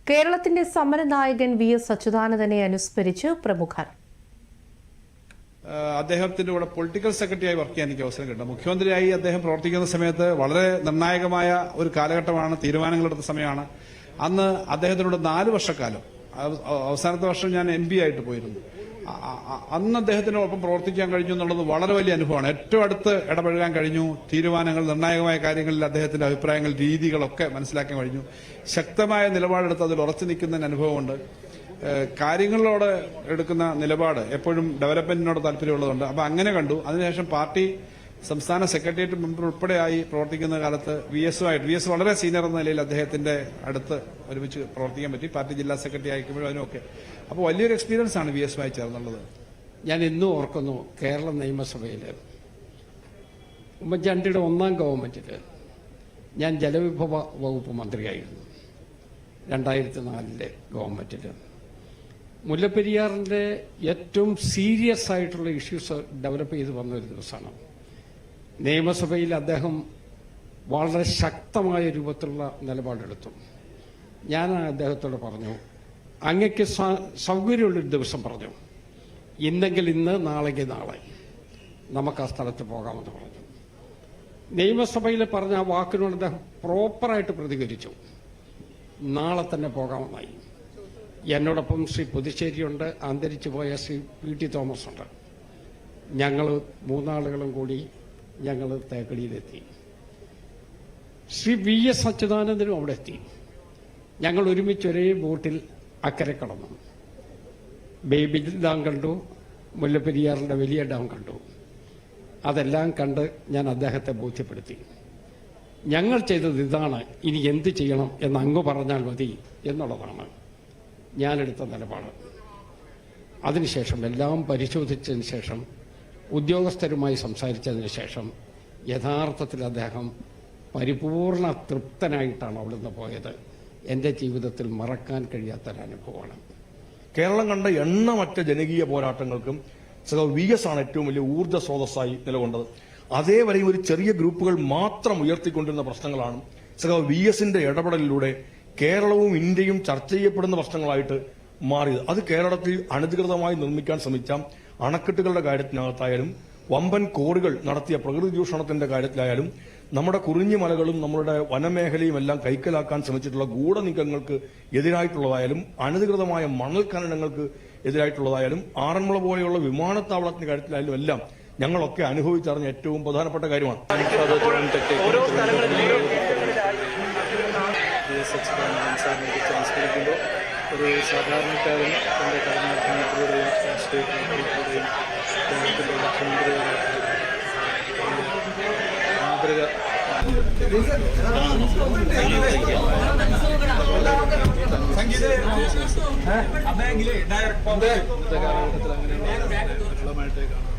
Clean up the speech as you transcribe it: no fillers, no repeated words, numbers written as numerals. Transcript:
കേരളത്തിന്റെ സമരനായകൻ വി.എസ്. അച്യുതാനന്ദനെ അനുസ്മരിച്ച് പ്രമുഖർ. അദ്ദേഹത്തിന്റെ കൂടെ പൊളിറ്റിക്കൽ സെക്രട്ടറിയായി വർക്ക് ചെയ്യാൻ എനിക്ക് അവസരം കിട്ടും. മുഖ്യമന്ത്രിയായി അദ്ദേഹം പ്രവർത്തിക്കുന്ന സമയത്ത് വളരെ നിർണായകമായ ഒരു കാലഘട്ടമാണ്, തീരുമാനങ്ങളെടുത്ത സമയമാണ്. അന്ന് അദ്ദേഹത്തിനോട് 4 വർഷക്കാലം, അവസാനത്തെ വർഷം ഞാൻ MP ആയിട്ട് പോയിരുന്നു. അന്ന് അദ്ദേഹത്തിനൊപ്പം പ്രവർത്തിക്കാൻ കഴിഞ്ഞു എന്നുള്ളത് വളരെ വലിയ അനുഭവമാണ്. ഏറ്റവും അടുത്ത് ഇടപഴകാൻ കഴിഞ്ഞു. തീരുമാനങ്ങൾ, നിർണായകമായ കാര്യങ്ങളിൽ അദ്ദേഹത്തിന്റെ അഭിപ്രായങ്ങൾ, രീതികളൊക്കെ മനസ്സിലാക്കാൻ കഴിഞ്ഞു. ശക്തമായ നിലപാടെടുത്ത് അതിൽ ഉറച്ചു നിൽക്കുന്നതിന് അനുഭവമുണ്ട്. കാര്യങ്ങളോട് എടുക്കുന്ന നിലപാട് എപ്പോഴും ഡെവലപ്മെന്റിനോട് താല്പര്യമുള്ളതുണ്ട്. അപ്പൊ അങ്ങനെ കണ്ടു. അതിനുശേഷം പാർട്ടി സംസ്ഥാന സെക്രട്ടേറിയറ്റ് മെമ്പർ ഉൾപ്പെടെയായി പ്രവർത്തിക്കുന്ന കാലത്ത് വി.എസ്. വളരെ സീനിയർ എന്ന നിലയിൽ അദ്ദേഹത്തിന്റെ അടുത്ത് ഒരുമിച്ച് പ്രവർത്തിക്കാൻ പറ്റി. പാർട്ടി ജില്ലാ സെക്രട്ടറി ആയിരിക്കുമ്പോഴും അതിനൊക്കെ. അപ്പോൾ വലിയൊരു എക്സ്പീരിയൻസ് ആണ് വി.എസുമായി ചേർന്നുള്ളത്. ഞാൻ ഇന്നും ഓർക്കുന്നു, കേരള നിയമസഭയിൽ ഉമ്മൻചാണ്ടിയുടെ 1ാം ഗവൺമെന്റിൽ ഞാൻ ജലവിഭവ വകുപ്പ് മന്ത്രിയായിരുന്നു. 2004 ഗവൺമെന്റിൽ മുല്ലപ്പെരിയാറിന്റെ ഏറ്റവും സീരിയസ് ആയിട്ടുള്ള ഇഷ്യൂസ് ഡെവലപ്പ് ചെയ്ത് വന്ന ഒരു ദിവസമാണ്. നിയമസഭയിൽ അദ്ദേഹം വളരെ ശക്തമായ രൂപത്തിലുള്ള നിലപാടെടുത്തു. ഞാൻ അദ്ദേഹത്തോട് പറഞ്ഞു, അങ്ങക്ക് സൗകര്യമുള്ളൊരു ദിവസം പറഞ്ഞു, ഇന്നെങ്കിൽ ഇന്ന്, നാളെങ്കിൽ നാളെ നമുക്ക് ആ സ്ഥലത്ത് പോകാമെന്ന് പറഞ്ഞു. നിയമസഭയിൽ പറഞ്ഞ ആ വാക്കിനോട് അദ്ദേഹം പ്രോപ്പറായിട്ട് പ്രതികരിച്ചു. നാളെ തന്നെ പോകാമെന്നായി. എന്നോടൊപ്പം ശ്രീ പുതുശ്ശേരിയുണ്ട്, അന്തരിച്ചു പോയ ശ്രീ P.T. തോമസ് ഉണ്ട്. ഞങ്ങൾ 3 ആളുകളും കൂടി ഞങ്ങൾ തേക്കടിയിലെത്തി. ശ്രീ V.S. അച്യുതാനന്ദനും അവിടെ എത്തി. ഞങ്ങൾ ഒരുമിച്ച് ഒരേ ബോട്ടിൽ അക്കരെ കടന്നു. ബേബി ഡാം കണ്ടു, മുല്ലപ്പെരിയാറിന്റെ വലിയ ഡാം കണ്ടു. അതെല്ലാം കണ്ട് ഞാൻ അദ്ദേഹത്തെ ബോധ്യപ്പെടുത്തി. ഞങ്ങൾ ചെയ്തത് ഇതാണ്, ഇനി എന്ത് ചെയ്യണം എന്ന് അങ്ങ് പറഞ്ഞാൽ മതി എന്നുള്ളതാണ് ഞാനെടുത്ത നിലപാട്. അതിനുശേഷം എല്ലാം പരിശോധിച്ചതിന് ശേഷം, ഉദ്യോഗസ്ഥരുമായി സംസാരിച്ചതിന് ശേഷം യഥാർത്ഥത്തിൽ അദ്ദേഹം പരിപൂർണ തൃപ്തനായിട്ടാണ് അവിടുന്ന് പോയത്. എൻ്റെ ജീവിതത്തിൽ മറക്കാൻ കഴിയാത്തൊരനുഭവമാണ്. കേരളം കണ്ട എണ്ണമറ്റ ജനകീയ പോരാട്ടങ്ങൾക്കും V.S. ആണ് ഏറ്റവും വലിയ ഊർജ്ജ സ്രോതസ്സായി നിലകൊണ്ടത്. അതേവരെയും ഒരു ചെറിയ ഗ്രൂപ്പുകൾ മാത്രം ഉയർത്തിക്കൊണ്ടിരുന്ന പ്രശ്നങ്ങളാണ് V.S.ന്റെ ഇടപെടലിലൂടെ കേരളവും ഇന്ത്യയും ചർച്ച ചെയ്യപ്പെടുന്ന പ്രശ്നങ്ങളായിട്ട് മാറിയത്. അത് കേരളത്തിൽ അനധികൃതമായി നിർമ്മിക്കാൻ ശ്രമിച്ച അണക്കെട്ടുകളുടെ കാര്യത്തിനകത്തായാലും, വമ്പൻ കോറികൾ നടത്തിയ പ്രകൃതി ചൂഷണത്തിന്റെ കാര്യത്തിലായാലും, നമ്മുടെ കുറിഞ്ഞിമലകളും നമ്മുടെ വനമേഖലയും എല്ലാം കൈക്കലാക്കാൻ ശ്രമിച്ചിട്ടുള്ള ഗൂഢനീക്കങ്ങൾക്ക് എതിരായിട്ടുള്ളതായാലും, അനധികൃതമായ മണൽ ഖനനങ്ങൾക്ക് എതിരായിട്ടുള്ളതായാലും, ആറന്മുള പോലെയുള്ള വിമാനത്താവളത്തിന്റെ കാര്യത്തിലായാലും എല്ലാം ഞങ്ങളൊക്കെ അനുഭവിച്ചറിഞ്ഞ ഏറ്റവും പ്രധാനപ്പെട്ട കാര്യമാണ്. ഒരു സാധാരണക്കാരൻ തന്റെ കർമാധ്വാനത്തിലൂടെയും രാഷ്ട്രീയ പ്രവർത്തനത്തിലൂടെയും കേരളത്തിന്റെ മുഖ്യമന്ത്രിയുടെ മാതൃക ഇന്നത്തെ കാലഘട്ടത്തിൽ അങ്ങനെ ഫലമായിട്ട് കാണാം.